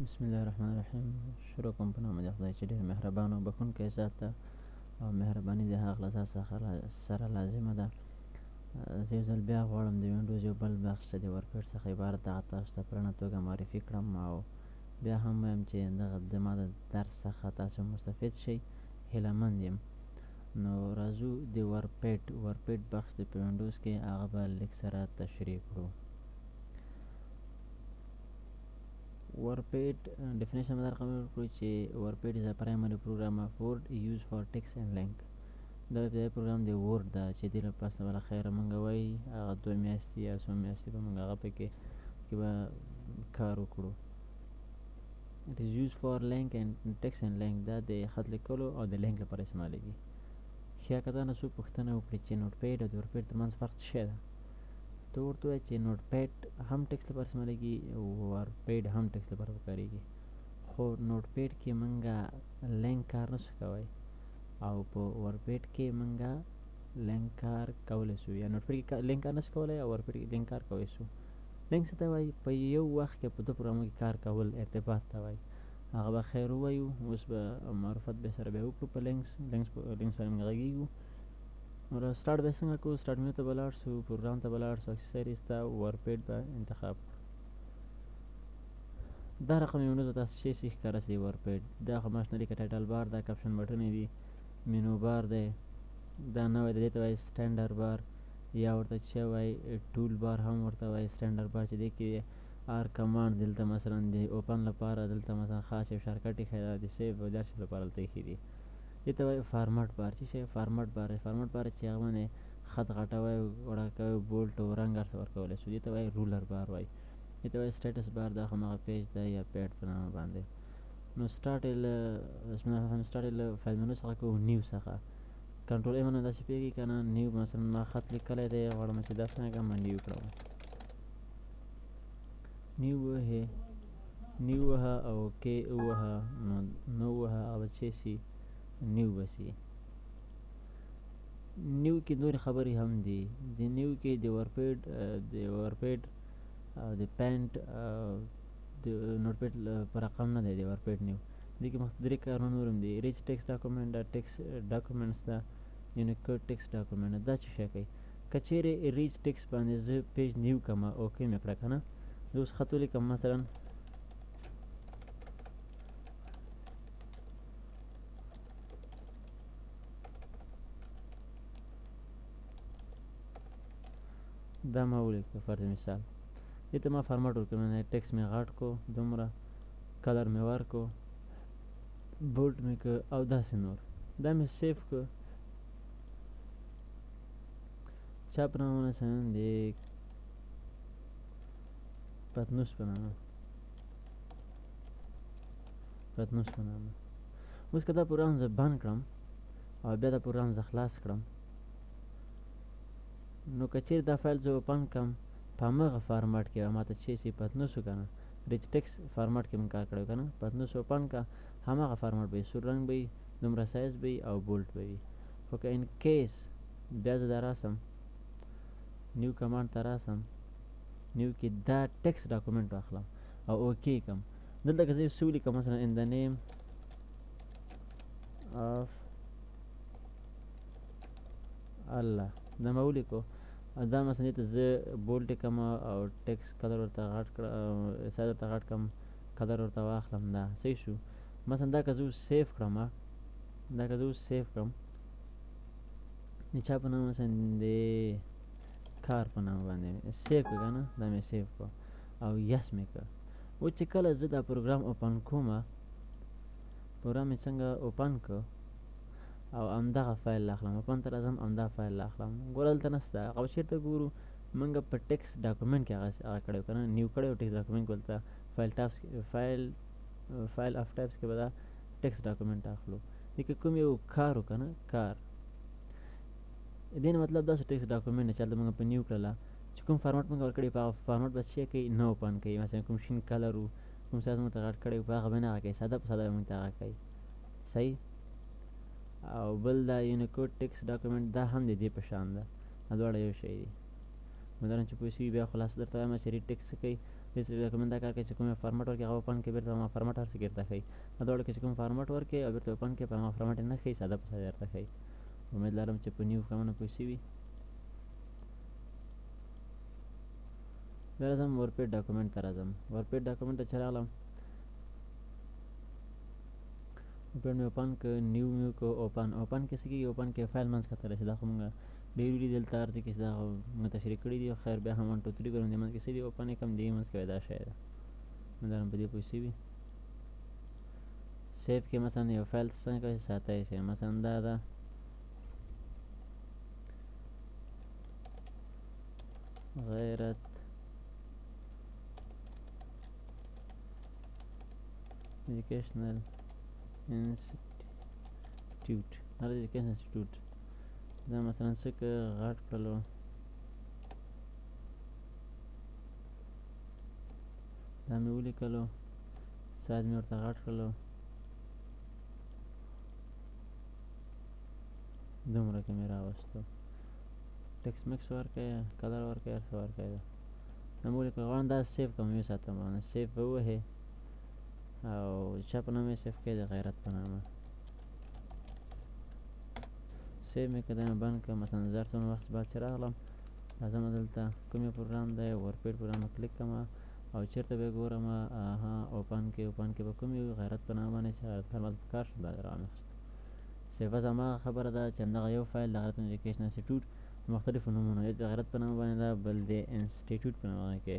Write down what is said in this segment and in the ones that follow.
بسم الله الرحمن الرحیم. شروع کوم په نام د خدای چې ډېر مهربان او بخښونکی ذات ده او مهرباني د هغه له ذات څخه سره لازمه ده. زه یو ځل بیا غواړم د وینډوز یو بل بخش چې د ورپېډ څخه عبارت دغه تاسو ته په رڼه توګه معرفي کړم او بیا هم وایم چې دغه د ما د درس څخه تاسو مستفید شئ. هیله مند یم. نو راځو د ورپېډ بخش د په وینډوز کې هغه به لږ سره تشریح کړو. WordPad definition به درقم کړو چې WordPad is a primary program of Word used for text and link. دا ابتدایي پروګرام د وورډ ده چې دې لپاره بله خیره مونږ وایي هغه 2 میاشتې یا 3 میاشتې به مونږ هغه پکې به کار وکړو. It is used for link and text and link. دا د خط لیکلو او د لینک لپاره استعمالیږي. ښه که نه څوک پوښتنه وکړي چې نوټپیډ او د WordPad ترمنځ فرق څه شی ده، ته ورته ووایه چې نوټپیډ هم ټکس لپاره استعمالیږي او WordPad هم ټکس لپاره کارېږي. خو نوټپیډ کې مونږه لینک کار نشو کوی او په WordPad کې مونږه لینک کار کولی شو، یا نوټپیډ کې لینک کار نشو کولی او WordPad کې لینک کار کولی شو. لینک څه ته وایي؟ په یو وخت کې په 2 پروګرامونو کې کار کول ارتباط ته وایي. هغه به خیر ووایو. اوس به معرفت به سره بیا وکړو په لینکس باندې مونږ غږیږو. نو سټارټ به څنګه کوو؟ سټارټ منیو ته به لاړ شو، پروګرام ته به لاړ شو، اکسسریز ته WordPad به انتخاب کړو. دا رقم وینډوز تاسو چې شي ښکاره شي WordPad. دا خو ماشنلي که ټایټل بار ده، کپشن بټنې دي، مینو بار دی، دا نوی دی، دې ته وایي سټینډر بار یا ورته چې وایي ټول بار هم ورته وایي. سټینډر بار چې دې کې هر کمانډ دلته مثلا د اوپن لپاره دلته مثلا خاص یو شارټکټ ایښی ده، د سیو او داسې لپاره دلته ایښي دي. دې ته وایي فارمټ بار. چې شی فارمټ بار چې هغه باندې خط غټوی، وړه کوی، بولټ او رنګ هر څه ورکولی شو. دې ته وایي رولر بار وایي. دې ته وایي سټیټس بار. دا هماغه پیج ده یا پیډ په نامه باندې. نو سټارټ یې له فایل منو څخه کوو، نیو څخه کنټرول ای باندې داسې پیږي که نه. نیو مثلا ما خط لیکلی دی، غواړم چې دا څنګه کړم، نیو کړم. نیو وهه او اوکې ووهه، نو ووهه هغه به چې شي نیو به شي. نیو کې نورې خبرې هم دي. د نیو کې د WordPad او د پینټ د نوټپیډ په رقم نه دی د WordPad نیو. دې کې مخکې 3 کارونه نور هم دي. ریچ ټکس ډاکومنټ ده، ټکس ډاکومنټس ده، یونیکوډ ټکس ډاکومنټ ده. دا څه شی کوي؟ که چیرې ریچ ټکس باندې زه پیج نیو کړم، اوکې مې کړه که نه، زه اوس خط ولیکم مثلا دا ما ولیکه فرض مثال. دې ته ما فارمټ ورکړم، ټکس مې غټ کو دومره، کلر مې ورکو، بولډ مې که او داسې نور. دا مې سیف که چا په نامه مثلا د پتنوس په نامه. اوس که دا پروګرام زه بند کړم او بیا دا پروګرام زه خلاص کړم، نو که چیرې دا فایل زه اوپن کړم په همغه فارمټ کې به ماته چې شي پتنوس که نه، ریچ ټکس فارمټ کې مونږ کار کړی که نه، پتنوس اوپن که همغه فارمټ به وي، سور رنګ به وي، دومره سایز به وي او بولټ به وي. خو که ان کیس بیا زه دا راسم نیو کمانډ ته راسم، نیو کې دا ټکس ډاکومنټ واخلم او اوکې کړم. دلته که زه یو څه ولیکم مثلا ان د نیم آف الله، دا مې ولیکو. دا مثلا دې ته زه بولټ کړم او ټکس کلر ورته غټ کړم، سایز ورته غټ کړم، کلر ورته واخلم. دا صحیح شو. مثلا دا که زه اوس سیف کړم، د چا په نامه مثلا د کار په نامه باندې سیف کړه که نه، دا مې سیف کړه او یس مې کړه. اوس چې کله زه دا پروګرام اوپن کوم، پروګرام مې څنګه اوپن کړ او همدغه فایل اخلم، اوپن ته راځم همدا فایل اخلم. ګوره دلته نشته. هغه چېرته ګورو؟ مونږ په ټکس ډاکومنټ کې هغه کړی که نه، نیو کړی او ټکس ډاکومنټ کې ولته فایل اف ټایپس کې به دا ټکس ډاکومنټ اخلو. دې کې کوم یو کار وکړه نه، کار. دې نه مطلب دا شو ټکس ډاکومنټ نه چې هلته مونږ په نیو کړله، چې کوم فارمټ مونږ ورکړی په هغه فارمټ به څه کوي؟ نه اوپن کوي. مثلا کوم شین کلر و، کوم سایز مونږ ته غټ کړی و، په هغه به نه هغه کوي، ساده په ساده به مونږ ته هغه کوي. صحیح. او بل دا یونیکوډ ټکس ډاکومنټ دا هم د دې په شان ده، دا دواړه یو شی دي. مدارن چې پوه شوي بیا خلاصه درته وایم چې ریډ ټکس څه کوي دې ډاکومنټ دا کار کوي چې کوم فارمټ ورکړي هغه اوپن کړي بېرته هغه فارمټ هر څه کې درته ښایي دا دواړو کې چې کوم فارمټ ورکړي او بېرته اوپن کړي په هغه فارمټ یې نه ښایي ساده په ساده درته ښایي امید لرم چې په نیو کارونه پوه شوي بیا راځم ورپېډ ډاکومنټ ته راځم ورپېډ ډاکومنټ ته چې راغلم ورپېډ مې اوپن کړ نیو مې وکړو اوپن کې څه کېږي اوپن کې فایل منځ ته رسي دا خو مونږ ډېر ویلي دلته هر څه کې چې دا خو مونږ تشریح کړي دي خیر بیا هم 1 2 3 ګورم دې منځ کې څه دي اوپن یې کړم دې منځ کې دا شی ده امید لرم په دې پوه شوي سیف کې مثلا یو فایل څنګه ساتلی شي مثلا دا ده غیرت educational institute هر education institute دا مثلا څه که غټ کړلو دا مې ولیکلو سایز مې ورته غټ کړلو دومره کې مې راوستو ټکس مکس ورکړی کلر ورکړی هر څه ورکړی ده دا مې ولیکل غواړم دا سیف کړم ویې ساتم سیف به ووهې او چا په نامه یې سیف کړی د غیرت په نامه سیف مې که دا مې بند کړم مثلا زر څومره وخت بعد چې راغلم راځم دلته کوم یو پروګرام دی ورپېډ پروګرام کلیک کړم او چېرته به یې ګورم اوپن کې به کوم یو غیرت په نامه باندې چې غیرت فرمل په کار شو دا یې رانغېسته صفت هماغه خبره ده چې همدغه یو فایل د غیرت ایجوکیشن انسټیټیوټ مختلفو نومونو یو د غیرت په نامه باندې ده بل د انسټیټیوټ په نامه کې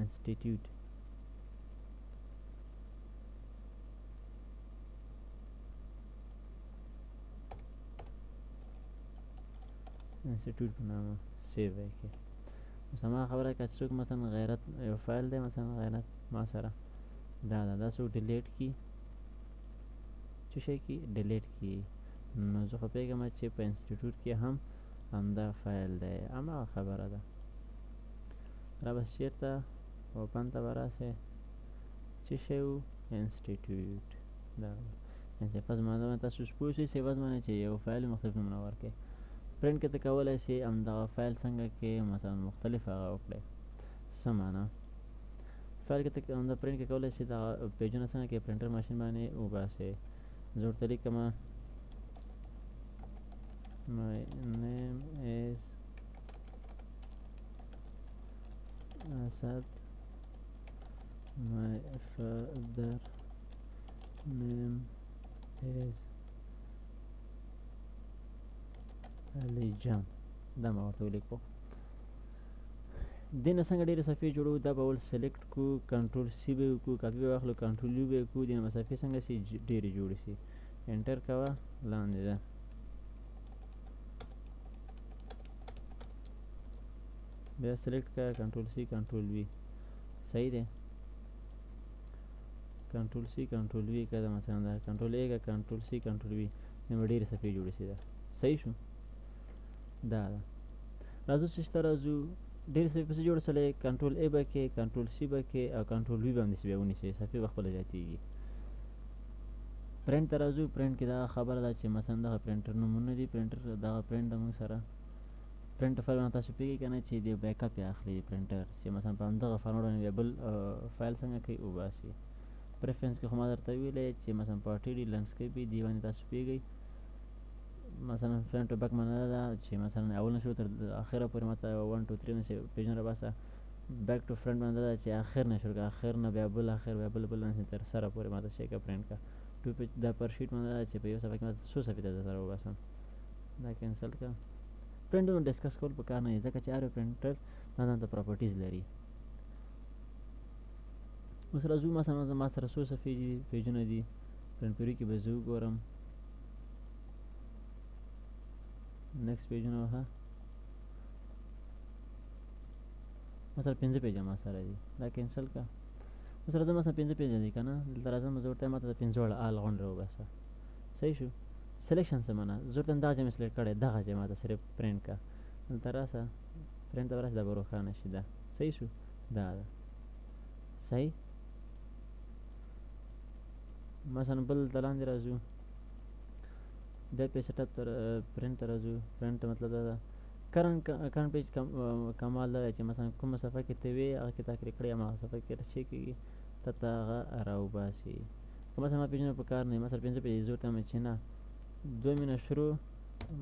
انسټیټیوټ په نامه سیو یې کړې اوس هماغه خبره که څوک مثلا غیرت یو فایل دی مثلا غیرت ما سره دا څوک ډیلیټ کړي څه شی کړي ډیلیټ کړي نو زه خو پوهېږم چې په انسټیټیوټ کې هم همدا فایل دی هماغه خبره ده را بس چېرته اوپن ته به راسئ څه شی و انسټیټیوټ دا صفت زمانه باندې تاسو پوه شئ صفت باندې چې یو فایل مختلف نومونه ورکړئ پرنټ کې ته کولی شي همدغه فایل څنګه کې مثلا مختلف هغه وکړئ څه معنا فایل کې ته همدا پرنټ کې کولی شي دغه پیجونه څنګه کې پرنټر ماشین باندې وباسئ زه ورته لیکم My name is Asad. My father name is Ali Jan. دا ما ورته ولیکو دې نه څنګه ډېرې صفحې جوړو دا به اول سلیکټ کو کنټرول سی به وکړو کاپي به واخلو کنټرول یو به وکړو دې نه به صفحې څنګه سي ډېرې جوړې سي انټر کوه لاندې ده بیا سلیکټ کړه کنټرول سی کنټرول وي صحیح دی کنټرول سی کنټرول وي کړه مثلا دا کنټرول ای کړه کنټرول سی کنټرول وي دې به ډېرې صفحې جوړې سي دا صحیح شو دا ده راځو چې ته راځو ډېرې صفحې پسې جوړ سولې کنټرول ای به کې کنټرول سی به کې او کنټرول وي به همداسې بیا ونیسئ صفحې به خپله زیاتېږي پرنټ ته راځو پرنټ کې دغه خبره ده چې مثلا دغه پرنټر نومونه دي پرنټر دغه پرنټ د موږ سره پرنټ فایل باندې تاسو پوهېږئ که نه چې د بیک اپ یې اخلي پرنټر چې مثلا په همدغه فارمټ باندې بیا بل فایل څنګه کوي وباسي پریفرنس کې خو ما درته ویلی چې مثلا پارټي دي لنډسکیپ دي دې باندې تاسو پوهېږئ مثلا فرنټ او بیک معنا ده چې مثلا اول نه شروع تر اخره پورې ماته 1 2 3 نه پیجونه راباسه بیک ټو فرنټ باندې ده چې اخر نه شروع کړه اخر نه بیا بل اخر بیا بل نه تر سره پورې ماته شی کا پرنټ کا ټو پیج دا پر شیټ باندې ده چې په یو صفحه کې ماته څو صفحې ته سره وباسم دا کینسل کا پرنټونه ډسکس کول پکار نه دي ځکه چې هر یو پرنټر ځانته پراپرټیز لري اوس راځو مثلا ما سره څو صفحې دي پیجونه دي پرنټ پیري کې به زه وګورم نیکسټ پیجونه وهه مثلا 5 پیجه ما سره دي دا کینسل کا اوس راځم مثلا 5 پیجه دي که نه دلته راځم زه ورته ماته د 5 وړه آل غونډ راوباسه صحیح شو سلیکشن څه معنا زه ورته همدغه ځای مې سلیکټ کړی دغه ځای ماته صرف پرنټ کا دلته راسه پرنټ ته به راسه دا به روښانه شي دا صحیح شو دا ده صحیح مثلا بل ته لاندې راځو بیا پې سیټ اپ ته پرنټ ته راځو پرنټ ته مطلب دا ده کرنټ پیج کمال دا دی چې مثلا کومه صفحه کې ته وې هغه کې تا کلیک کړی هماغه صفحه کې چې کېږي ته هغه راوباسي. که مثلا ما پیجونه په کار نه وي مثلا 5 پیجې زه ورته وایم چې نه 2 مینه شروع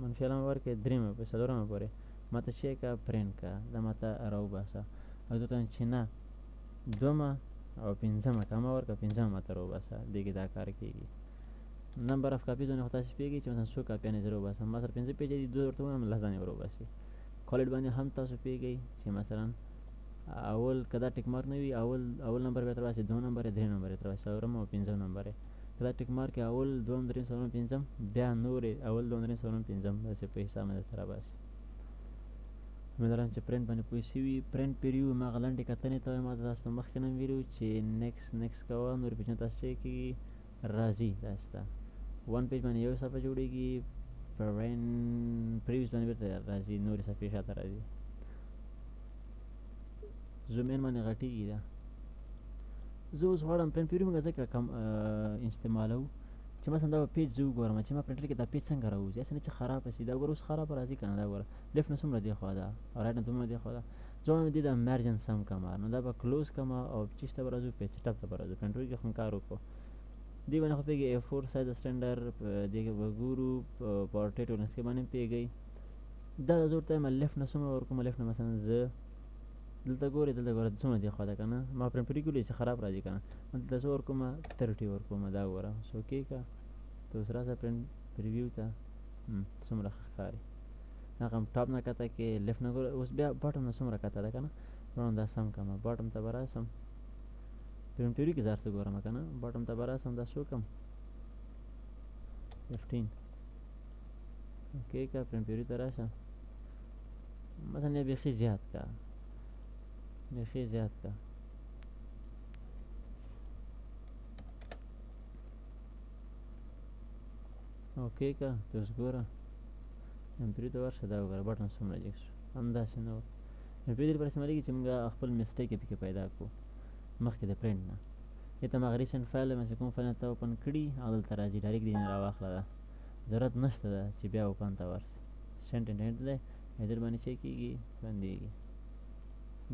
منفي علامه ورکړې 3 په 4 پورې ما ته چې کا پرینټ کا دا ما ته راوباسه. او زه ورته وایم چې نه 2 او 5 که ما ورکړه 5 ما ته راوباسه. دې کې دا کار کېږي. نمبر اف کاپیز باندې خو تاسې پوهېږئ چې مثلا څو کاپیانې زه راوباسم. ما سره 5 پیجې دي 2 ورته ووایم 10 ځانې وروباسي. کوالټ باندې هم تاسو پوهېږئ چې مثلا اول که دا ټیک مارک نه وي اول نمبر به تر باسي 2 نمبر 3 نمبر تر باسي 4 او 5 نمبر که دا ټیک مارک اول 2 3 4 5 بیا نور اول 2 3 4 5 داسې په حساب نه سره باسي. امیدوارم چې پرنټ باندې پوه شوي. پرنټ پیریو ما غلنډې کتنې ته وایم. ما تاسو مخکې نه ویلو چې نیکس کوه نور پیجونه تاسو چې کېږي راځي داسې ته 1 پیج باندې یو صفحه جوړېږي پریویس باندې بېرته راځي نورې صفحې شاته راځي. زوم ان باندې غټېږي دا. زه اوس غواړم پرنټ پیریو موږ ځکه کم استعمالوو چې مثلا دا پیج زه وګورم چې ما پرنټر کې دا پیج څنګه راوځي هسې نه چې خرابه شي. دا ګوره اوس خرابه راځي که نه دا ګوره لیفټ نه څومره دې خوا ده او رایټ نه څومره دې خوا ده. زه وایم دې دا مارجن سم کړمه نو دا به کلوز کړمه او چېس ته به راځو پیج سیټاپ ته به راځو. پرنټر کې خو کار وکړو دې باندې خو پوهېږي A4 سایز سټنډر دې کې به ګورو پورټریټ او لینډسکیپ باندې پوهېږئ. دا زه ورته وایم لیفټ نه څومره ورکوم لیفټ نه مثلا زه دلته ګورې څومره دې خوا ده که نه ما پرنټ پیریو کې چې خراب راځي که نه دلته زه ورکوم 30 ورکوم. دا ګوره اوس اوکې که ته اوس راسه پرنټ پریویو ته څومره ښه ښکاري. هغه ټاپ نه کته کې لیفټ نه ګوره. اوس بیا باټم نه څومره کته ده که نه غواړم دا سم کړم باټم ته به راسم پرنټ پیریو کې زه هر څه ګورم که نه باټم ته به راسم دا څه وکړم 15 اوکې که پرنټ پیریو ته راشه مثلا یا بیخي زیات که اوکې که ته اوس ګوره امپریو ته ورشه دا وګوره بټن څومره جګ شو همداسې نه وه. امپریو دې لپاره استعمالېږي چې موږ خپل مسټیک یې پکې پیدا کړو مخکې د پرنټ نه. دې ته هماغه ریسنټ فایل چې کوم فایل نه ته اوپن کړي هغه دلته راځي ډایرکټ دې نه راواخله ده ضرورت نشته ده چې بیا اوپن ته ورسي. سینټ انټرنټ دی ایډیټ باندې چې کېږي بندېږي.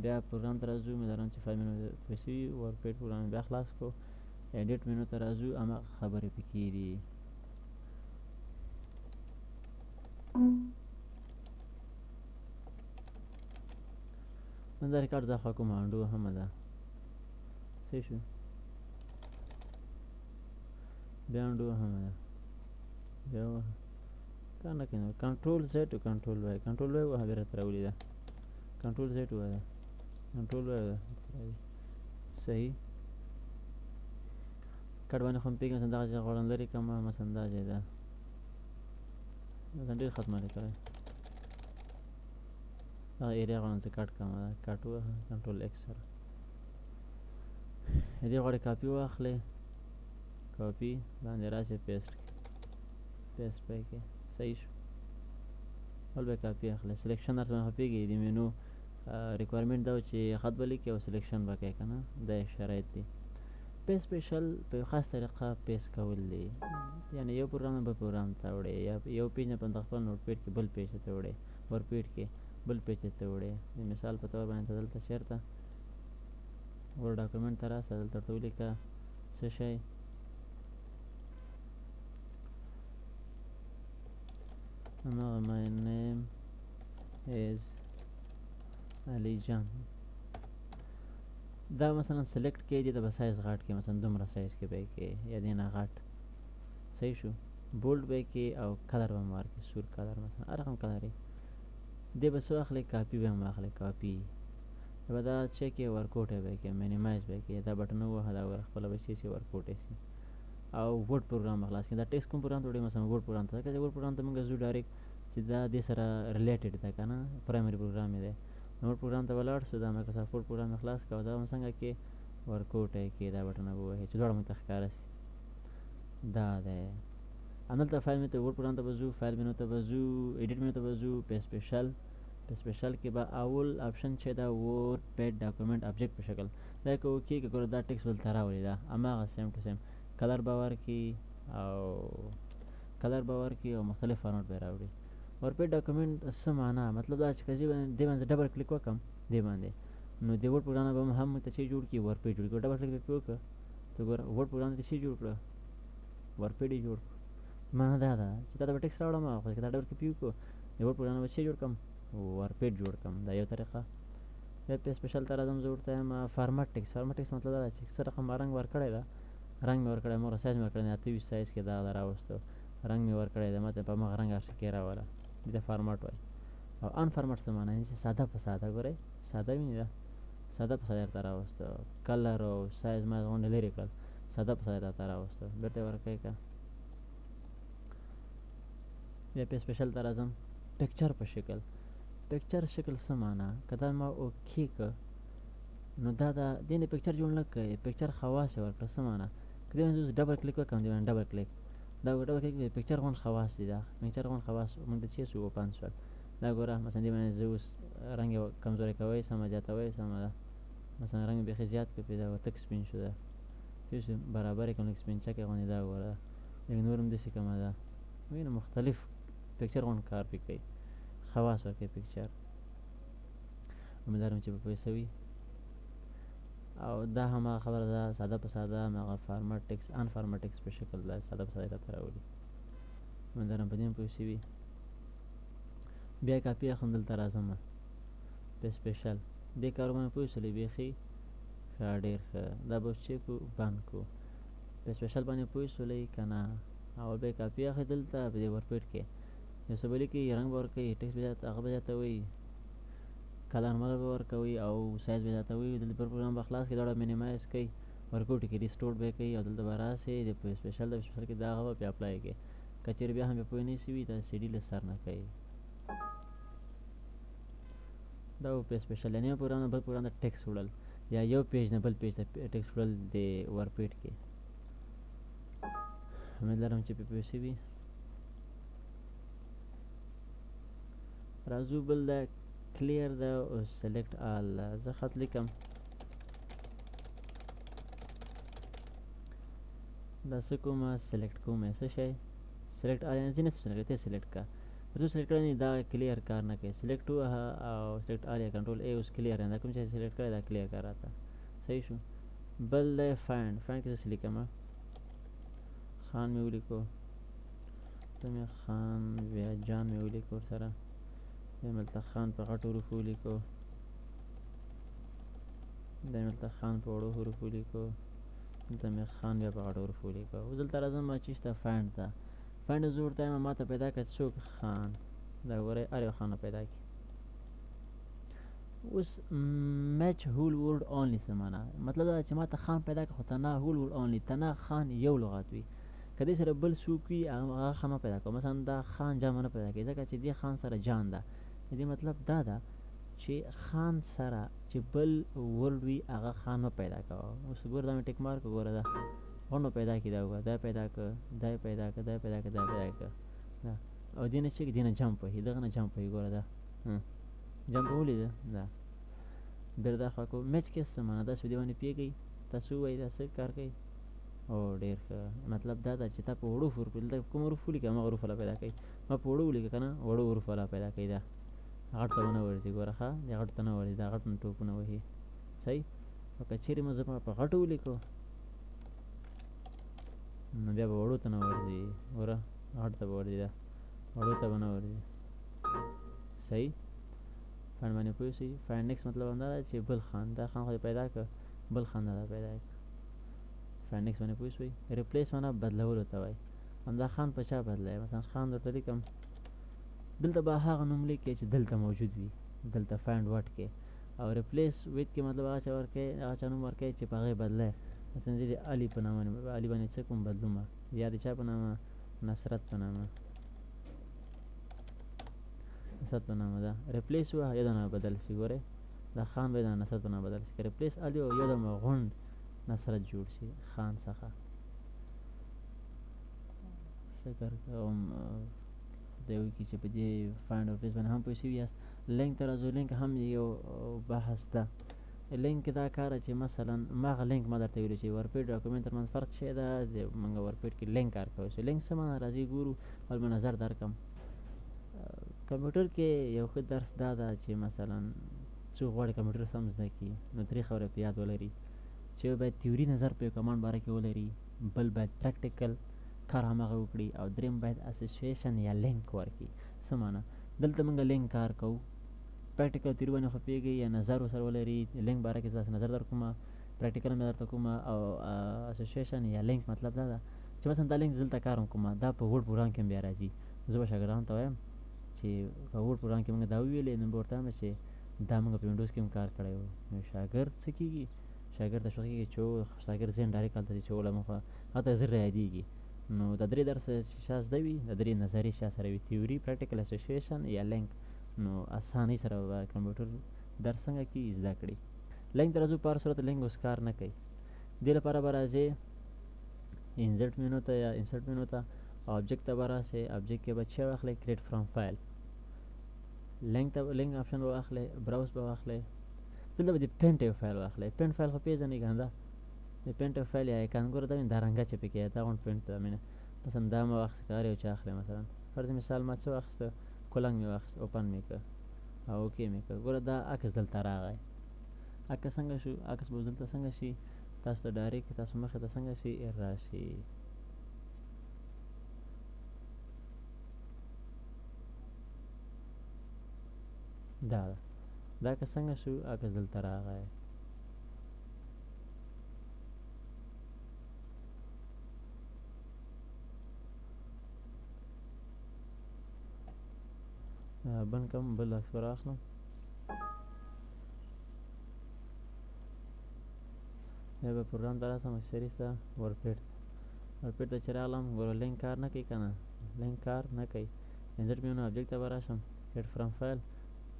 بیا پروګرام ته راځو امیدوارم چې 5 منټ پوه شوي. ورپیډ پروګرام بیا خلاص کړو ایډیټ مینو ته راځو هماغه خبرې پکې دي. من دا ریکارډ دا خوا کومه انډو همه ده صحیح شو بیا انډو همه ده بیا ووهه کار نه کوي کنټرول زیډ او کنټرول وای وهه بیا راته راولیده کنټرول زیډ ووایه کنټرول وای صحیح کټ باندې خو هم پوهېږم مثلا دغه ځای غواړم لرې کړمه مثلا دا ځای ده مثلا ډېر ختمه دی کړی هغه ایریا غواړم چې کټ کړمه کټ ووهه کنټرول ایکس سره دې غواړې کاپي واخلې کاپي باندې راشي پیسټ پای کې صحیح شو. بل به کاپي اخلې سلیکشن درته باندې خو پوهېږئ د مینو ریکوایرمنټ دا و چې خط به لیکې او سلیکشن به کوې که نه دا یې شرایط دی. پیس سپیشل په یو خاص طریقه پیس کول دی یعنې یو پروګرام نه بل پروګرام ته وړې یا یو پیج نه په خپل نوټ پیډ کې بل پیج ته وړې ورپیډ کې بل پیج ته وړې. د مثال په طور باندې ته دلته چېرته ور ډاکومنټ ته راسه دلته ورته ولیکه څه شی هماغه my name is علی جان دا مثلا سلیکټ کې دې ته به سایز غټ کې مثلا دومره سایز کې به کې یا دې نه غټ صحیح شو. بولډ به کې او کلر به مار کې سور کلر مثلا هر رقم کلر یې دې به څه واخلې کاپي به هم واخلې کاپي به دا چیک یې ورکوټ یې به کې مینیمایز به کې دا بټن ووهه دا خپله به شي ورکوټ یې شي او ورډ پروګرام خلاص کړي. دا ټیکسټ کوم پروګرام ته وړي مثلا ورډ پروګرام ته ځکه چې ورډ پروګرام ته موږ ځو ډایرکټ چې دا دې سره ریلیټډ ده که نه پرایمري پروګرام یې دی نو ورډ پروګرام ته ولاړ شو دا مایکروسافټ ورډ پروګرام یې خلاص کړه دا هم څنګه کې ورکوټ یې کې دا بټنه به ووهې چې دواړه موږ ته ښکاره شي دا دی. همدلته فایل مینو ته ورډ پروګرام ته به ځو فایل مینو ته به ځو ایډیټ مینو ته به ځو په سپیشل کې به اول آپشن چې دا ورډ پیډ ډاکومنټ ابجیکټ په شکل دا که اوکې که ګوره دا ټیکسټ بلته راولي دا هماغه سیم ټو سیم کلر به ورکړي او مختلف فارمټ به یې راوړي ورپیډ ډاکومنټ څه معنا مطلب دا چې کله دې باندې ډبل کلیک وکړم دې باندې نو د ورډ پروګرام به هم ته چې جوړ کړي ورپیډ جوړ کړي ډبل کلیک پې وکړه ته ګوره ورډ پروګرام ته چې جوړ کړه ورپیډ یې جوړ معنا دا ده چې تا ته به ټکس راوړم خو که تا ډبل کلیک وکړو د ورډ پروګرام به چې جوړ کړم ورپیډ جوړ کړم دا یو طریقه بیا په سپیشل ته راځم زه ورته یم فارمټ ټکس فارمټ ټکس مطلب دا ده چې څه رقم رنګ ورکړی ده رنګ مې ورکړی مغه سایز مې ورکړی دی 28 سایز کې دا راوستو رنګ مې ورکړی دی ماته په مغه رنګ هر څه کې راوله دې ته فارمټ وایي او ان فارمټ څه معنا چې ساده په ساده ګورئ ساده وینئ دا ساده په ساده درته راوستو کلر او سایز ما غونډې لرې کړل ساده په ساده درته راوستو بېرته یې ورکوئ که بیا په سپیشل ته راځم پکچر په شکل پکچر شکل څه معنا که دا ما اوکې که نو دا د دې نه پکچر جوړ نه کړئ پکچر خواص یې ورکړه څه معنا که دې باندې اوس ډبل کلیک وکړم دې باندې ډبل کلیک دا ډبل کلیک د پکچر غوند خواص دي دا پکچر غوند خواص موږ ته چې سو اوپن شول دا ګوره مثلا دې باندې زه اوس رنګ یې کمزوری کوئ سمه زیاتوئ سمه ده مثلا رنګ بیخي زیات کړئ پیدا تک سپین شو ده پوه شو برابر یې کړم لږ سپین چکې غوندې دا وګوره لږ نور هم داسې کمه ده وینه مختلف پکچر غوند کار پې کوي خواص ورکوي پکچر امیدوارم چې په پوه سوي او دا هماغه خبره ده ساده په ساده هماغه فارمټ ټکس ان فارمټ ټکس په شکل ده ساده په ساده راته راولي امیدوارم په دې هم پوه سوي بیا کاپي اخلم دلته راځم په سپیشل دې کار باندې پوه سولې بیخي ښه ډېر ښه دا به اوس چیک کړو بند کړو په سپیشل باندې پوه سولئ که نه او بیا کاپي اخلئ دلته په دې ورپیډ کې یو څه به لیکي رنګ به ورکوي ټکس به هغه به زیاتوئ کلر مل به ورکوي او سایز به زیاتوي دلته پر پروګرام به خلاص کړي دواړه مینیمایز کوي ورکوټ کې ریسټور به کوي او دلته به راسئ د سپیشل د سپیشل کې دا هغه به پې اپلای کړي که چېرې بیا هم پې پوه نه شوي دا سی ډي له سر نه کوي دا به په سپیشل یعنې یو پروګرام نه بل پروګرام ته ټکس وړل یا یو پیج نه بل پیج ته ټکس وړل د ورپیډ کې امید لرم چې پې پوه شوي راځو بل د clear the select all زه خط لیکم دا څه کومه select کومه څه شی select all یعنې ځینې select ته select کا زه select کړی دا clear کار نه کوي select ووهه او select all یا control a اوس clear دا کوم چې select کړی دا clear کار راته صحیح شو بل دی find کې څه لیکم خان مې ولیکو ته مې خان بیا جان مې ولیکو ورسره بیا مې دلته خان په غټو حروفو ولیکو بیا مې دلته خان په وړو حروفو ولیکو دلته مې خان بیا په غټو حروفو ولیکو اوس دلته راځم چې شته فایند ته فایند زه ورته یم ما ته پیدا کړه څوک خان دا ګورئ هر یو خان پیدا کړي اوس میچ هول ورډ اونلی څه معنا مطلب دا چې ما ته خان پیدا کړه خو تنها هول ورډ اونلی تنها خان یو لغت وي که دې سره بل څوک وي هغه خان مه پیدا کوه مثلا دا خان جان نه پیدا کوي ځکه چې دې خان سره جان ده دې مطلب دا ده چې خان سره چې بل ورډ وي هغه خان مه پیدا کوه اوس ګوره دا مې ټیک مارک وګوره دا غونډو پیدا کړي دا وګوره دا پیدا کړه دا پیدا کړه دا پیدا کړه دا پیدا کړه دا او دې نه چې دې نه جمپ وهي دغه نه جمپ وهي ګوره دا جمپ ولیده دا بېر دا خوا کوو میچ کې څه معنا داسې دې باندې پوهېږئ تاسو ووایئ دا څه کار کوي او ډېر ښه مطلب دا ده چې تا په وړو حروف دلته کوم حروف ولیکه هماغه حروف والا پیدا کوي ما په وړو ولیکه که نه وړو حروف والا پیدا کوي دا غټ ته به نه ورځي ګوره ښه دې غټ ته نه ورځي دا غټ نه ټوپونه وهي صحیح او که چېرې مو زه په غټو ولیکو نو بیا به وړو ته نه ورځي ګوره غټ ته به ورځي دا وړو ته به نه ورځي صحیح فایند باندې پوه شئ فایند نیکس مطلب همدا ده چې بل خان دا خان خو دې پیدا کړه بل خان دا پیدا کړه فایند نیکس باندې پوه شوئ ریپلیس معنا بدلولو ته وایي همدا خان په چا بدلوي مثلا خان درته لیکم دلته به هغه نوم لیکئ چې دلته موجود وي دلته فایند وټ کې او ریپلیس ویت کې مطلب هغه چا ورکوي هغه چا نوم ورکوي چې په هغه یې بدلی مثلا زه د علي په نامه علي باندې څه کوم بدلومه یا د چا په نامه نصرت په نامه نصرت په نامه ده ریپلیس ووهه یو دانه بدل شي ګورئ دا خان به د نصرت په نامه بدل شي که ریپلیس علي یو دمه غونډ نصرت جوړ شي خان څخه فکر کوم خدای وکړي چې په دې فایند او ریپلیس باندې هم پوه شوي یاست لینک ته راځو لینک هم یو بحث ده لینک دا کار چې مثلا ما هغه لینک ما درته ویلو چې ورپیډ ډاکومنټ ترمنځ فرق شی ده موږ ورپیډ کې لینک کار کوو چې لینک څه معنا راځي ګورو بل به نظر درکړم کمپیوټر کې یو ښه درس دا ده چې مثلا څوک غواړي کمپیوټر سم زده کړي نو درې خبرې په یاد ولري چې یو باید تیوري نظر په یو کمانډ باره کې ولري، بل باید پریکټیکل کار هماغه وکړي، او دریم باید اسوسییشن یا لینک ورکړي. څه معنا؟ دلته موږ لینک کار کوو، پریکټیکل تیوري باندې خو پوهېږئ یا نظر ورسره ولري، لینک باره کې تاسو نظر در کومه، پریکټیکل مې درته کومه، او اسوسییشن یا لینک مطلب دا ده چې مثلا دا لینک دلته کار کومه دا په وړ پروګرام کې بیا راځي. زه به شاګردانو ته وایم چې په وړ پروګرام کې موږ دا وویلې، نو به ورته وایم چې دا موږ په وینډوز کې هم کار کړی و. نو شاګرد څه کېږي؟ شاګرد ته شوقېږي چې شاګرد ذهن ډایرکټ هلته ځي چې اوله موږ هلته زر یادېږي. نو دا درې درسه چې چا زده وي، دا درې نظري چا سره وي، تیوري، پریکټیکل، اسوسییشن یا لینک، نو اسانۍ سره به کمپیوټر درس څنګه کېږي زده کړي. لینک ته راځو. په هر صورت لینک اوس کار نه کوي. دې لپاره به راځئ انسرټ مینو ته یا انسرټ مینو ته، آبجیکټ ته به راسئ. آبجیکټ کې به څه واخلئ؟ کریټ فرام فایل. لینک ته لینک آپشن به واخلئ، براوز به واخلئ. دلته به د پینټ یو فایل واخلئ. پینټ فایل خو پېژنئ که نه؟ دا د پینټ یو فایل یا ایکان ګوره دا وینې دا رنګه چې پکې دا غوند پینټ ده مینه. مثلا دا مې واخیست که هر یو چې اخلئ، مثلا فرض مثال ما څه واخیسته، کولنګ مې واخیست، اوپن مې کړه او اوکې مې کړه. ګوره دا عکس دلته راغی. عکس څنګه شو؟ عکس به دلته څنګه شي؟ تاسو ته ډایرکټ تاسو مخې ته څنګه شي راشي. دا ده دا عکس څنګه شو؟ عکس دلته راغی. بند کړم، بل عکس به رااخلم. بیا به پروګرام ته راسم، اکسسریز ته، ورپیډ ورپیډ ته چې راغلم، ګوره لینک کار نه کوي که نه؟ لینک کار نه کوي. انسرټ مینو آبجیکټ ته به راشم، کریټ فرام فایل،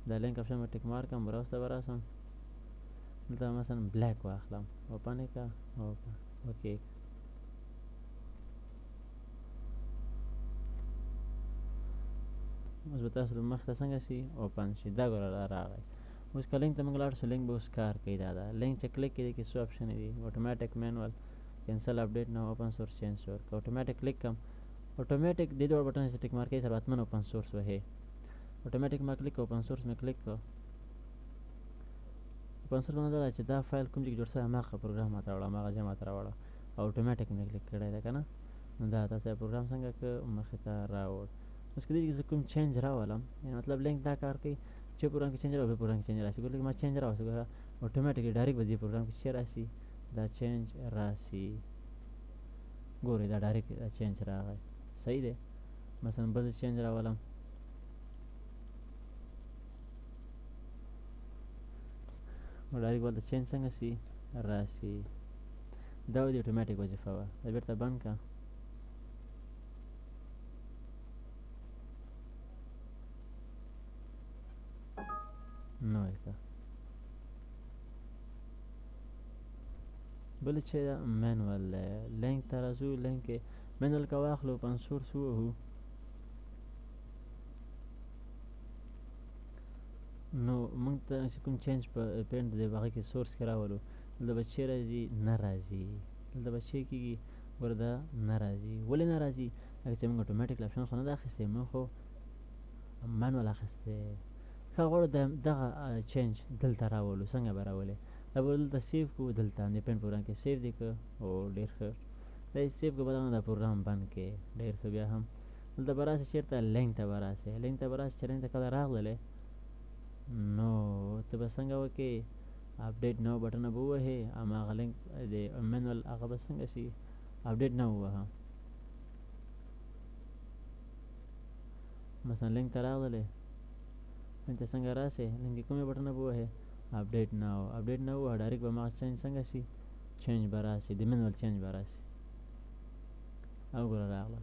دا لینک آپشن به ټیک مارک کړم، براوز ته به راسم، دلته مثلا بلیک واخلم، اوپن یې کړه، اوکې. اوس به تاسو مخ ته څنګه شي؟ اوپن شي. دا ګوره راغی. اوس که لینک ته موږ لاړ شو، لینک به اوس کار کوي. دا ده لینک چې کلیک کړئ کې څو آپشن دي؟ اټومیټک، مینوال، کینسل، اپډیټ نو، اوپن سورس، چینج سورس. که اټومیټک کلیک کړم، اټومیټک دې دواړو بټن چې ټیک مارکۍ سره حتما اوپن سورس وهې. اټومیټک ما کلیک کړ، اوپن سورس مې کلیک کړ. اوپن سورس مطلب دا ده چې دا فایل کوم ځای کې جوړ شوی هماغه پروګرام ماته راوړه، هماغه ځای ماته راوړه. او اټومیټک مې کلیک کړی دی که نه؟ نو دا تاسو پروګرام څنګه که مخې ته راوړ. اوس که دې کې زه کوم چینج راولم، یعنې مطلب لینک دا کار کوي چې پروګرام کې چینج راوړي، بل پروګرام کې چینج راشي. ګوره ما چینج راوستو، ګوره اټومیټکلی ډایرکټ به دې پروګرام کې څه راشي؟ دا چینج راشي. ګورئ دا ډایرکټ دا چینج راغی. صحیح دی. مثلا بل چینج راولم، نو ډایرکټ به دلته چینج څنګه شي؟ راشي. دا د اټومیټک وظیفه وه. دا بېرته بند کړه. نوی کړه. بل چې دا مینوال دی. لینک ته راځو. لینک کې مینوال که واخلو، اوپن سورس ووهو، نو موږ ته چې کوم چینج په پینټ دی هغه کې سورس کې راولو، دلته به چې راځي؟ نه راځي. دلته به چې کېږي؟ ګوره دا نه راځي. ولې نه راځي؟ لکه چې موږ اټومیټک آپشن خو نه ده اخیستی، موږ خو مینوال اخیستی. ښه غواړو دغه چینج دلته راولو. څنګه به راولې؟ دا به دلته سیو کړو، دلته د پینټ پروګرام کې سیو دې کړه. او ډېر ښه. دا یې سیو کړه، بعد دا پروګرام بند کړې. ډېر ښه. بیا هم دلته به راسې، چېرته؟ لینک ته به راسې. لینک ته به راسې چې لینک ته کله راغللې، نو ته به څنګه وکړې؟ اپډیټ نو بټن به ووهې، هماغه لینک د مینوال هغه به څنګه شي؟ اپډیټ نو ووهه. مثلا لینک ته راغللې، لینک ته څنګه راسې؟ لینک کې کومې بټنه به ووهې؟ اپډیټ نو. اپډیټ نو ووهه، ډایرکټ به هماغه چینج څنګه شي؟ چینج به راشي، د مینوال چینج به راشي. او ګوره راغله.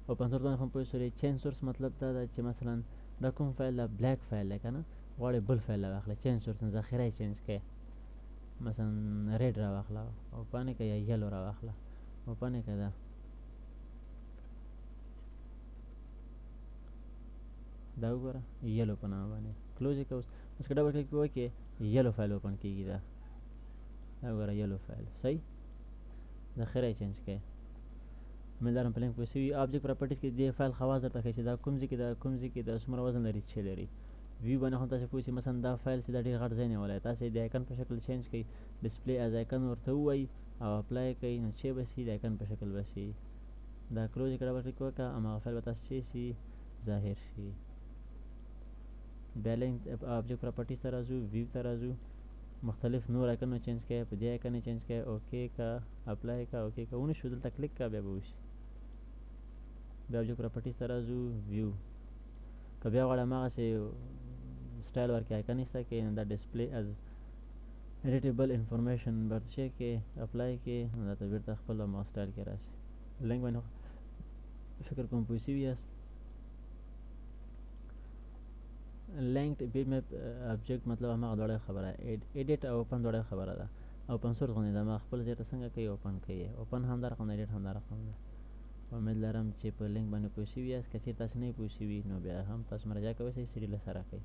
اوپن سورس باندې خو هم پوه شولې. چینج سورس مطلب دا ده چې مثلا دا کوم فایل ده؟ بلیک فایل دی که نه؟ غواړئ بل فایل راواخلئ. چینج سورس نه ذخیره یې چینج کړئ. مثلا ریډ راواخله، اوپن یې کړه، یا یلو راواخله، اوپن یې کړه. دا دا وګوره یلو په نامه باندې کلوز یې کړه. اوس که ډبل کلیک وکړې، یلو فایل اوپن کېږي. دا وګوره یلو فایل. صحیح. ذخیره یې چینج کړئ. ملدارم په لینک پوه شوي. آبجکټ پراپرټیز کې د فایل خواص درته ښیي چې دا کوم ځای کې دا کوم ځای کې دا څومره وزن لري چې لري. ویو باندې هم تاسو پوه شئ مثلا دا فایل چې دا ډېر غټ ځای نیولی تاسې د آیکن په شکل چینج کړئ ډسپلی از آیکن ورته ووایي او اپلای کوئ نو چې به شي د آیکن په شکل به شي. دا کلوز یې کړه ډبل کلیک وکړه هماغه فایل به تاسو چې شي ظاهر شي. بیا لینک آبجکټ پراپرټیز ته راځو ویو ته راځو مختلف نور آیکنونه چینج کړئ په دې آیکن یې چینج کړئ اوکې که اپلای که اوکې که ونه شو دلته کلیک که بیا به وشي. بیا آبجکټ پراپرټیز ته راځو ویو که بیا غواړئ هماغسې سټایل ورکړئ آیکن ایسته کړئ نو دا ډسپلی از ایډیټیبل انفارمیشن برته شی کې اپلای کې نو دا ته بېرته خپل هماغه سټایل کې راشي. لینک باندې فکر کوم پوه شوي یاست. لینکډ بی میپ ابجیکټ مطلب هماغه دواړه خبره ایډیټ او اوپن دواړه خبره ده. اوپن سورس غوندې ده ما خپل ځای ته څنګه کوي اوپن کوي اوپن هم دا رقم ده ایډیټ هم دا رقم ده. امید لرم چې په لینک باندې پوه شوي یاست. که چېرې تاسو نه یې پوه شوي نو بیا هم تاسو مراجعه کولی شئ سیډي له سره کوئ.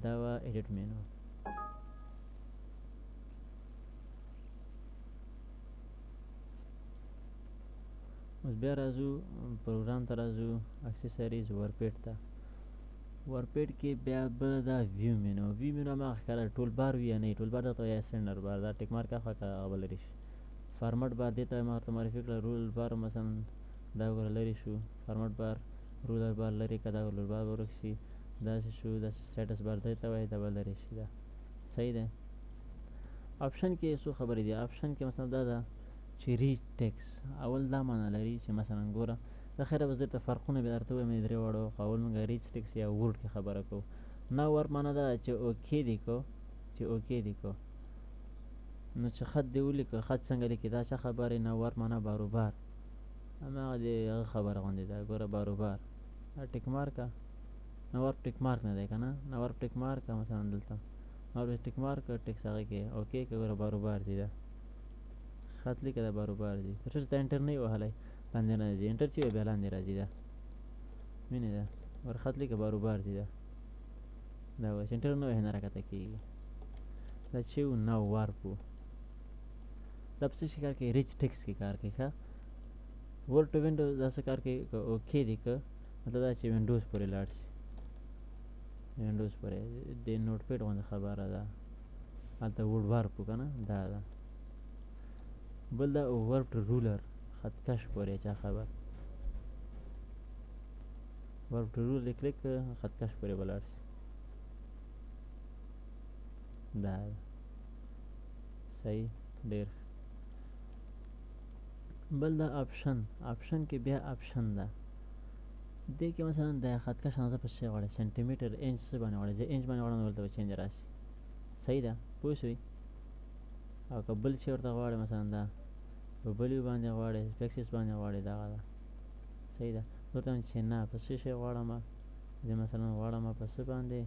دا وه ایډیټ مینو. اوس بیا راځو پروګرام ته راځو اکسیسریز ورپیډ ته. ورپیډ کې بیا بله دا ویو مینو. ویو مینو هماغه ښکاره ټول بار وي یا نه ټول بار درته یا سلنډر بار دا ټیک مارک اخوا که هغه به لرې شي. فارمټ بار دې ته ما ورته معرفي کړه. رول بار مثلا دا وګوره لرې شو. فارمټ بار رولر بار لرې که دا رولر بار به ورک شي. داسې شو داسې سټیټس بار دې ته وایي دا به لرې شي. دا صحیح دی. آپشن کې څو خبرې دي. آپشن کې مثلا دا ده چې ریچ ټیکس اول دا معنا لري چې مثلا ګوره د خیره به زه درته فرقونه به درته ووایم درې واړو خو اول مونږ ریچ ټیکس یا ورډ کې خبره کوو. نه ور معنا دا چې اوکې دې کو چې اوکې دې کو نو چې خط دې ولیکه خط څنګه لیکي دا څه خبرې. نه ور معنا باروبار هماغه د هغه خبره غوندې ده. ګوره باروبار دا ټیک مارکه نه ور ټیک مارک نه دی که نه نه ور ټیک مارکه مثلا دلته نور ټیک مارک ټیکس هغې کې اوکې که ګوره باروبار دي دا خط لیکه دا باروبار دي. تر څو چې ته انټر نه یې وهلی لاندې نه ځي. انټر چې وی بیا لاندې راځي. دا وینې ده ور خط لیکه باروبار دي دا دا اوس انټر نه وهې نه راکښته کېږي. دا چې و نو وارپ و دا په څه شي کار کوي ریچ ټیکس کې کار کوي. ښه ورډ ټو وینډوز دا څه کار کوي که اوکې دي که مطلب دا چې وینډوز پورې لاړ شي وینډوز پورې د نوټ پیډ غوندې خبره ده. هلته وډ وارپ و که نه دا ده. بل دا ورپ ټو رولر خطکش پورې چا خبر ورپ ټو رولر یې کلیک خطکش پورې به لاړ شي. دا ده صحیح ډېر. بل دا آپشن. آپشن کې بیا آپشن ده دې کې مثلا د خطکش اندازه په څه غواړئ سانتي میټر انچ څه باندې غواړئ. زه انچ باندې غواړم دلته به چینج راشي. صحیح ده پوه شوئ. او که بل شی ورته غواړئ مثلا دا په بل یو باندې غواړئ پکسس باندې غواړئ دغه ده. صحیح ده. زه ورته وایم چې نه په څه شی غواړم زه مثلا غواړم په څه باندې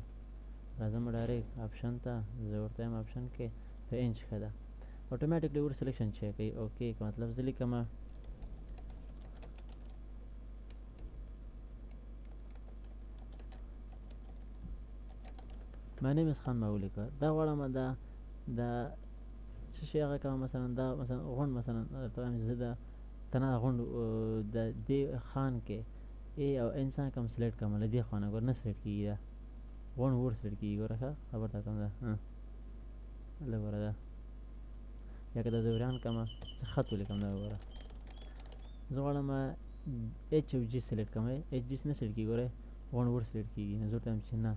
راځم ډایرکټ آپشن ته زه ورته وایم آپشن کې په انچ ښه ده. اتوماتیکلی ور سلیکشن چې کوي اوکې که مطلب زه لیکم My name is خان ما ولیکه دا غواړم دا څه شی هغه کوم مثلا دا مثلا غونډ مثلا درته وایم چې زه د تنه غونډ د دې خان کې ای او انسان کوم سلیکټ کوم له دې خوا نه ګوره نه سلیکټ کېږي دا غونډ ور سلیکټ کېږي ګوره ښه خبر ته کوم ده هله ګوره ده یا که د زوریان کومه څه خط ولیکم دا ګوره زه غواړم ایچ او جي سلیکټ کوم ایچ جي نه سلیکټ کېږي ګوره غونډ ور سلیکټ کېږي نو زه ورته وایم چې نه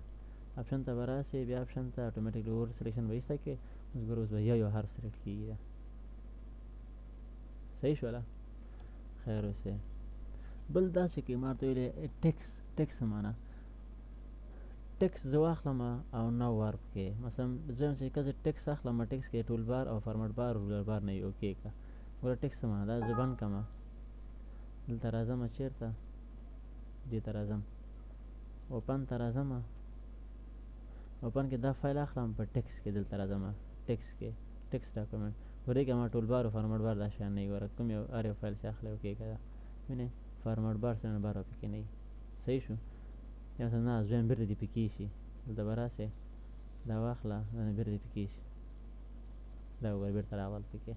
آپشن ته به راسې بیا آپشن ته اتوماتیکلی ور سلیکشن به ایسته کې اوس ګوره اوس به یو حرف سلیکټ کېږي دا صحیح شوله. خیر اوسې. بل داسې کې ما ورته ویلې ټیکس معنا ټیکس زه واخلم او نو وارپ کې مثلا زه چې که زه ټیکس اخلم ټیکس کې ټول بار او فارمټ بار رولر بار نه وي اوکې که ګوره ټیکس معنا دا زه بند کړم دلته راځم چېرته دې ته راځم اوپن ته راځم اوپن کې دا فایل اخلم په ټیکس کې دلته راځم ټیکس کې ټیکس ډاکومنټ ګورې که ما ټول بار او فارمټ بار دا شیان نه وي ګوره کوم یو هر یو فایل چې اخلی اوکې که دا وینې فارمټ بار سلنډر بار به پکې نه وي. صحیح شو. یا مثلا نه زه وایم بېرته دې پکې شي دلته به راسې دا واخله دا نه بېرته دې پکې شي دا وګوره بېرته راغلل پکې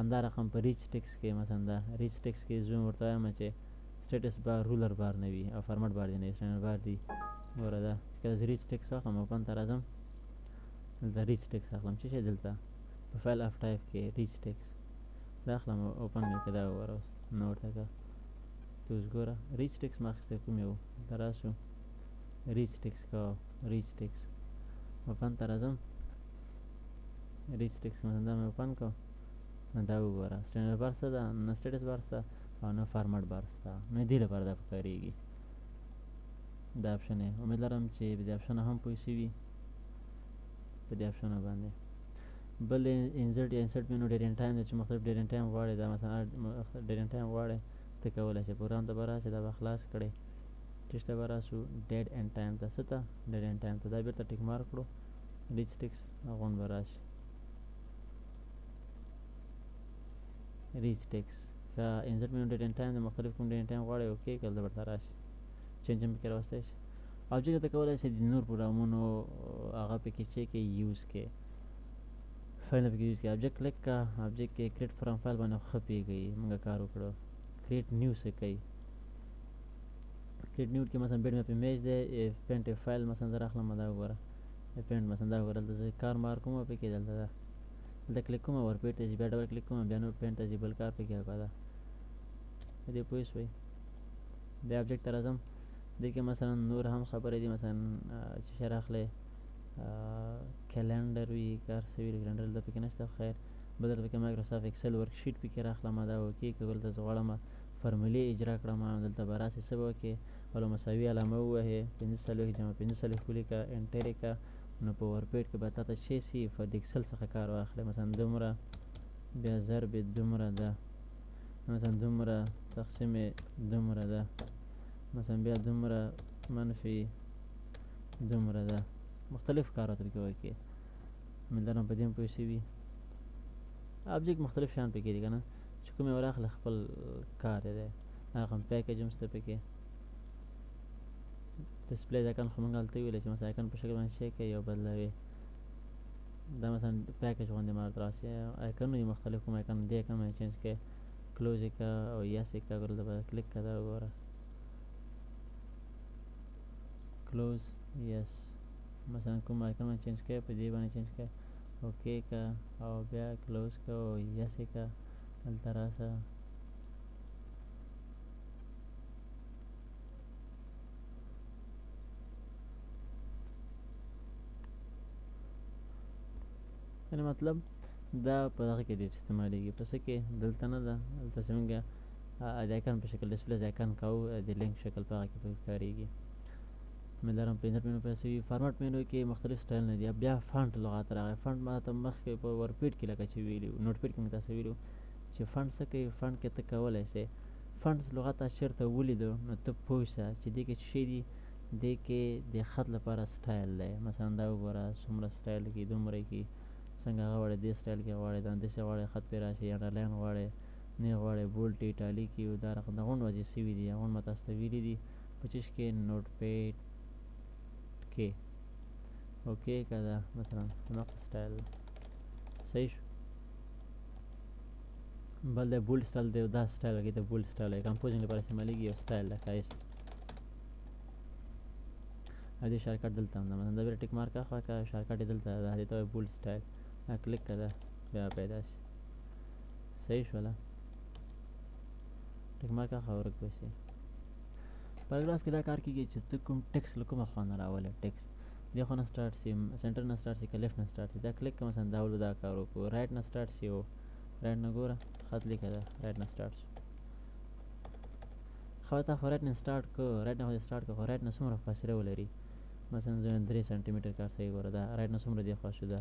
همدا رقم په ریچ ټیکس کې مثلا دا ریچ ټیکس کې زه ورته وایم چې سټیټس بار رولر بار نه وي او فارمټ بار دی نه اسټینډرډ بار دی. ګوره دا کله زه ریچ ټیکس واخلم اوپن ته راځم دلته ریچ ټیکس اخلم چې شی دلته په فایل اف ټایپ کې ریچ ټیکس دا اخلم اوپن مې کړه دا وګوره اوس نوټ ته ته اوس ګوره ریچ ټیکس ما اخیستی کوم یو دا راشو ریچ ټیکس کا ریچ ټیکس اوپن ته راځم ریچ ټیکس مثلا دا مې اوپن کړ نو دا وګوره سټینډرډ بار څه ده نه سټیټس بار شته او نه فارمټ بار شته نو دې لپاره دا پکارېږي دا اپشن یې امید لرم چې په دې اپشن هم پوه شوي په دې اپشنو باندې. بل انسرټ یا انسرټ مینو ډیرین ټایم دی چې مختلف ډیرین ټایم غواړي دا مثلا ډیرین ټایم غواړي ته کولی شې پروګرام ته به راشې دا به خلاص کړې ټیکس ته به راشو ډیډ اینډ ټایم ته څه ته ډیډ اینډ ټایم ته دا بېرته ټیک مارک کړو ریچ ټیکس غونډ به راشي ریچ ټیکس که انسرټ مینو ډیډ اینډ ټایم د مختلف کوم ډیډ اینډ ټایم غواړي اوکې که دلته ورته راشي چینج هم پکې راوستی شي. آبجیکټ ته کولی شي د نور پروګرامونو هغه پکې چې کې یوز کې فایل پکې یوز کې آبجیکټ کلیک کا آبجیکټ کې کریټ فرام فایل باندې ښه پیږي موږ کار وکړو کریټ نیو څه کوي کریټ نیو کې مثلا بیډ مپ ایمیج دی پینټ فایل مثلا زه راخلم دا وګوره پینټ مثلا دا وګوره دلته زه کار مار کوم پکې دلته ده دلته کلیک کوم ورپیټ ته ځي بیا ډبل کلیک کوم بیا نور پینټ ته ځي بل کار پکې هغه ده په دې پوه شوئ. بیا آبجیکټ ته راځم دې کې مثلا نور هم خبرې دي مثلا چې شی راخلی کلنډر وي کار څه وي کلنډر دلته پکې نشته خیر بل دلته پکې مایکروسافټ اکسل ورکشیټ پکې راخلم دا اوکې که دلته زه غواړم فرمولې اجرا کړم دلته به راسې څه به وکړې ولو مساوي علامه ووهې 45 جمع 45 ولیکه انټر یې کړه نو په ورپیټ کې به تا ته شی سي د اکسل څخه کار واخلې مثلا دومره بیا ضرب دومره ده مثلا دومره تقسیم دومره ده مثلا بیا دومره منفي دومره ده مختلف کارونه پکې وکړي امید لرم په دې هم پوه شوي. آبجیکټ مختلف شیان پکې دي که نه چې کوم یې وراخله خپل کار یې دی هغه هم پیکیج هم شته پکې ډسپلی آیکن خو موږ هلته ویلی چې مثلا آیکن په شکل باندې شی کوي او بدلوي دا مثلا پیکیج غوندې ما درته راسي آیکنونه دي مختلف کوم آیکن دې آیکن باندې چینج کوي کلوز یې کړه او یس یې کړه دلته به کلیک کړه دا وګوره کلوز یس مثلا کوم آیکن باندې چینج کوي په دې باندې چینج کوي اوکې کړه او بیا کلوز کړه او یس یې کړه دلته راشه یعنې مطلب دا په دغه کې ډېر استعمالیږي په څه کې دلته نه ده دلته چې موږ د آیکن په شکل ډسپلی د آیکن کوو د لینک شکل په هغه کې پکې کارېږي. امید لرم په انټرنټ مینو پیسې وي فارمټ مینو کې مختلف سټایلونه دي بیا فنټ لغات راغی فنټ ما ته مخکې په ورپیټ کې لکه چې ویلي نوټ پیډ کې مې تاسو ویلو چې فنټ څه کوي فنټ کې ته کولی شې فنټ لغت تاسو چېرته ولیدو نو ته پوه شه چې دې کې څه شی دي دې کې د خط لپاره سټایل دی مثلا دا وګوره څومره سټایل کې دومره کې څنګه هغه غواړې دې سټایل کې غواړې دا داسې غواړې خط پرې راشي انډرلاین غواړې نه غواړې بولډ ایټالي کې دا رقم د غونډ وجې سوي دي غونډ ما تاسو ته ویلي دي په چیش کې نوټ پیډ کې اوکې که دا مثلا نقط سټایل صحیح شو. بل د بولډ سټایل دی دا سټایل کې د بولډ سټایل دی کمپوزینګ لپاره استعمالیږي یو سټایل دی ښایست او دې شارکټ دلته هم ده مثلا دا بیا ټیک مارک اخله که شارکټ یې دلته ده دې ته وایي بولډ سټایل کلیک کړه بیا پیدا شي صحیح شوله ټیک مارک اخله ورک به شي. پاراګراف کې دا کار کېږي چې ته کوم ټیکس له کومه خوا نه راولې ټیکس دې خوا نه سټارټ شي سنټر نه سټارټ شي که لیفټ نه سټارټ شي دا کلیک کړه مثلا دا ولو دا کار وکړو رایټ نه سټارټ شي او رایټ نه ګوره خط لیکه ده رایټ نه سټارټ شو خو تا خو رایټ نه سټارټ کړو رایټ نه خو دې سټارټ کړو خو رایټ نه څومره فاصله ولري مثلا زه 3 سانتي متر کار صحیح ګوره دا رایټ نه څومره دې خوا شو ده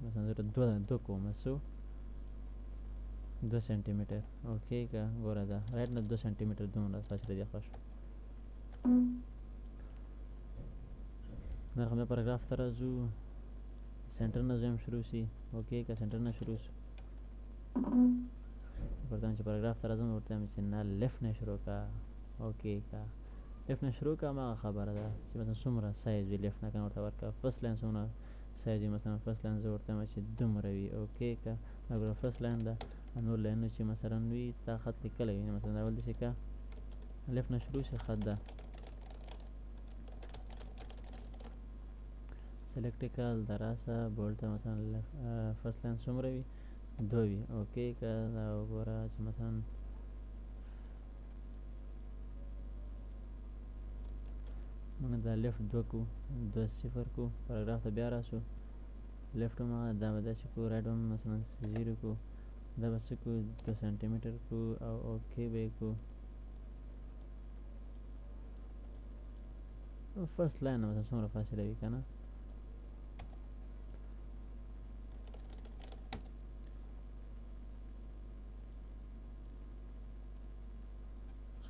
مثلا زه دو کومه څو 2 سانتي متر اوکې که ګوره دا رایټ نه 2 سانتي متر دومره فاصله دې خوا شو. نرخ بیا پاراګراف ته راځو سنټر نه زویم شروع شي اوکې که سنټر نه شروع شو ورته چې پاراګراف ته راځم ورته چې نه لیفټ نه شروع کړه اوکې که لیفټ نه شروع کړه هماغه خبره ده چې مثلا څومره سایز وي لیفټ نه که ورته ورکړه فرست لاین څومره سایز وي مثلا فرست لاین زه ورته وایم چې دومره وي اوکې که دا ګوره فرست لاین ده نور لاینونه چې مثلا وي دا خط لیکلی وي مثلا دا اول داسې که لیفت نه شروع شي خط ده سلیکټیکل د راسه بولته مثلا فرست لاین څومره وي 2 وي اوکې که دا وګوره چې مثلا موږ دا لیفت 2 کو 2 صفر کو پاراګراف ته بیا راسو لیفت هم دا به داسې کو رایټ هم مثلا 0 کو دا به څه کو 2 سانتي متر کو او اوکې به یې کو فرست لاین نه مثلا څومره فاصله وي که نه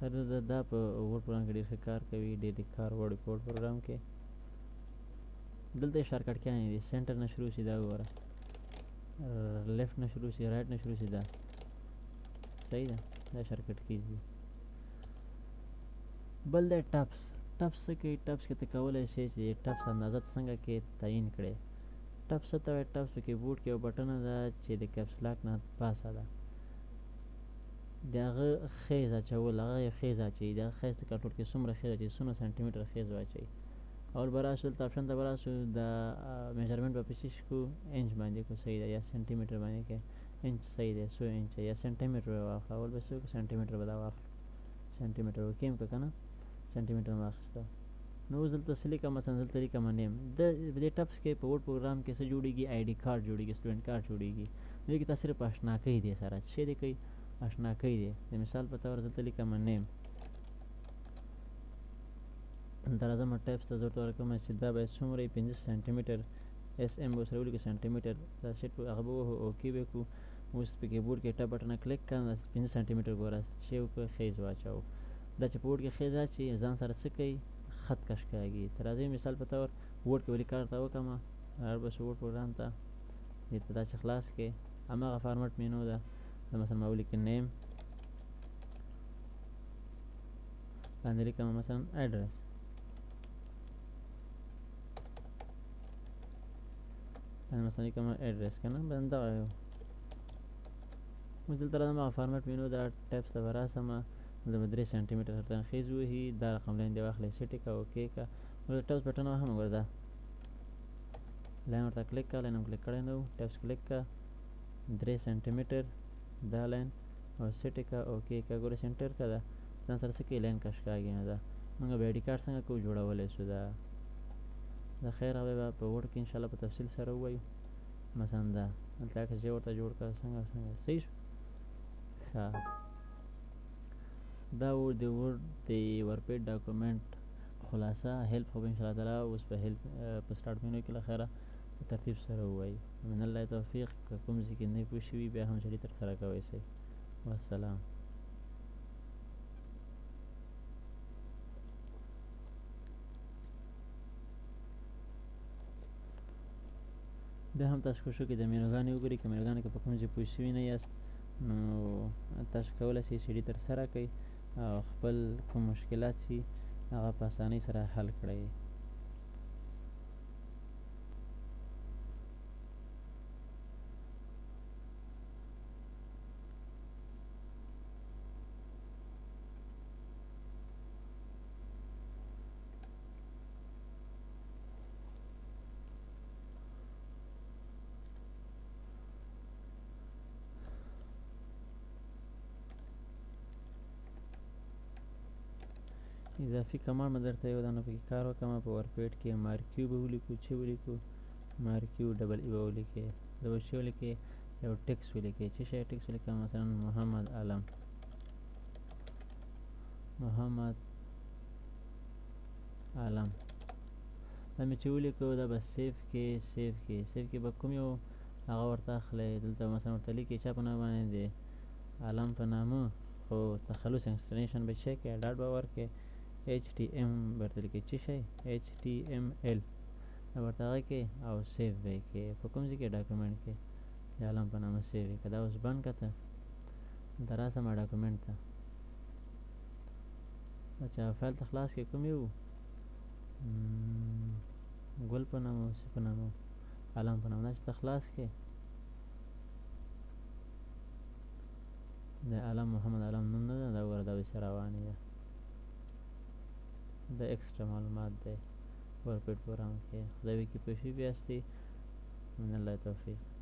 خیر دا په ورډ پروګرام کې ډېر ښه کار کوي ډېر کار وړ په ورډ پروګرام کې دلته یې شارټکټ کیانې دي سنټر نه شروع شي دا وګوره لیفت نه شروع شي رایټ نه شروع شي دا صحیح ده دا شارټکټ کیز دي بل دی ټپس ټپس څه کوي ټپس کې ته کولی شې چې ټپس اندازه څنګه کې تعیین کړې ټپس څه ته وایي ټپس په کیبورډ کې یو بټنه ده چې د کیپس لاک نه پاسه ده د هغه خیز اچول هغه یې خیز اچوي د هغه خیز ته کنټرول کوي څومره خیز اچوي څومره سانتي متر خیز واچوي اور به راشو دلته اپشن ته به راشو د میجرمنټ به په څه شي کو انچ باندې کو صحیح ده یا سانتي متر باندې کې انچ صحیح ده 100 انچ یا سانتي متر واخله اول به څه سانتي متر به دا واخله سانتي متر وکې م که نه سانتي متر واخیسته نو اوس دلته څه لیکم مثلا دلته لیکم نیم د دې ټپس کې په ورډ پروګرام کې څه جوړېږي آی ډي کارت جوړېږي سټوډنټ کارت جوړېږي دې کې تاسو صرف اشنا کوي دې سره څه دې کوي اشنا کوي دې د مثال په طور دلته لیکم نیم دا راځم ټیپس ته زه ورته ورکوم چې دا باید څومره وي 50 سانتي متر اس ام به ورسره ولیکو سانتي متر دا سیټ هغه به ووهو اوکې به کړو اوس په کیبورډ کې ټپ بټنه کلیک کړه 50 سانتي متر ګوره چې وکړه خیز واچوو دا چې په ورډ کې خیز اچي ځان سره څه کوي خط کش کېږي ته راځئ مثال په طور ورډ کې ولې کار ته وکړم هر بس ورډ پروګرام ته دې ته دا چې خلاص کې هماغه فارمټ مینو ده دا مثلا ما ولیکم نیم باندې لیکم مثلا ایډرس مثلا لیکم ایډرس که نه بس دغه یو اوس دلته راځم هغه فارمټ مینو دا ټیپس ته به راسم دلته به 3 سانتي متر ورته خیز وهي دا رقم لاین دې واخلئ سیټ یې کړه اوکې کړه اوس ټیپس بټن وهم ګوره دا لاین ورته کلیک کړه لاین هم کلیک کړی نه و ټیپس کلیک کړه 3 سانتي متر دا لاین او سیټ یې کړه اوکې کړه ګوره سنټر کړه دا ځان سره څه کوي لاین کش کېږي نه ده موږ به آی ډي کارت څنګه کوو جوړولی شو دا د خیر هغه به په ورډ کې انشاءالله په تفصیل سره ووایو مثلا دا دلته عکس یې ورته جوړ کړه څنګه صحیح شو ښه دا و د ورډ د ورپیډ ډاکومنټ خلاصه هیلپ خو به انشاءالله تعالی اوس په هیلپ په سټارټ مینو کې له خیره په ترتیب سره ووایو من الله توفیق که کوم ځای کې نه پوه شوي بیا هم سړي ترسره کوی شئ والسلام بیا هم تاسو کوشش وکړئ د مینوګانې وګورئ که مینوګانې کې په کوم ځای پوه شوي نه یاست نو تاسو کولی شئ سي ډي ترسره کړئ او خپل کوم مشکلات چې هغه په اسانۍ سره حل کړئ اضافي کمانډ مې درته یو دانه پکې کار وکړم په ورپیډ کې مارکیو به ولیکو چې ولیکو مارکیو ډبل ای به ولیکې دا به چې ولیکې یو ټکس ولیکې چې شی ټکس ولیکم مثلا محمد عالم محمد عالم دا مې چې ولیکو دا به سیف کې به کوم یو هغه ورته اخلی دلته مثلا ورته لیکې چا په نامه باندې دی عالم په نامه خو تخلص ایکسټنیشن به چی کې ډاټ به ورکې HTM ورته لیکي چې شی HTML ورته هغه کې او سیو به یې کې په کوم ځای کې ډاکومنټ کې د عالم په نامه سیو یې که دا اوس بند کړه ته دلته راسه ما ډاکومنټ ته اچھا فایل ته خلاص کې کوم یو ګل په نامه څه په نامه علم په نامه چې خلاص کې د علم محمد علم نوم نه ده دا ګوره دا بسې روانې ده د ایکسټرا معلومات دی ورپېټ پروګرام کې خدای وکړي پوه شوي بیا من الله توفیق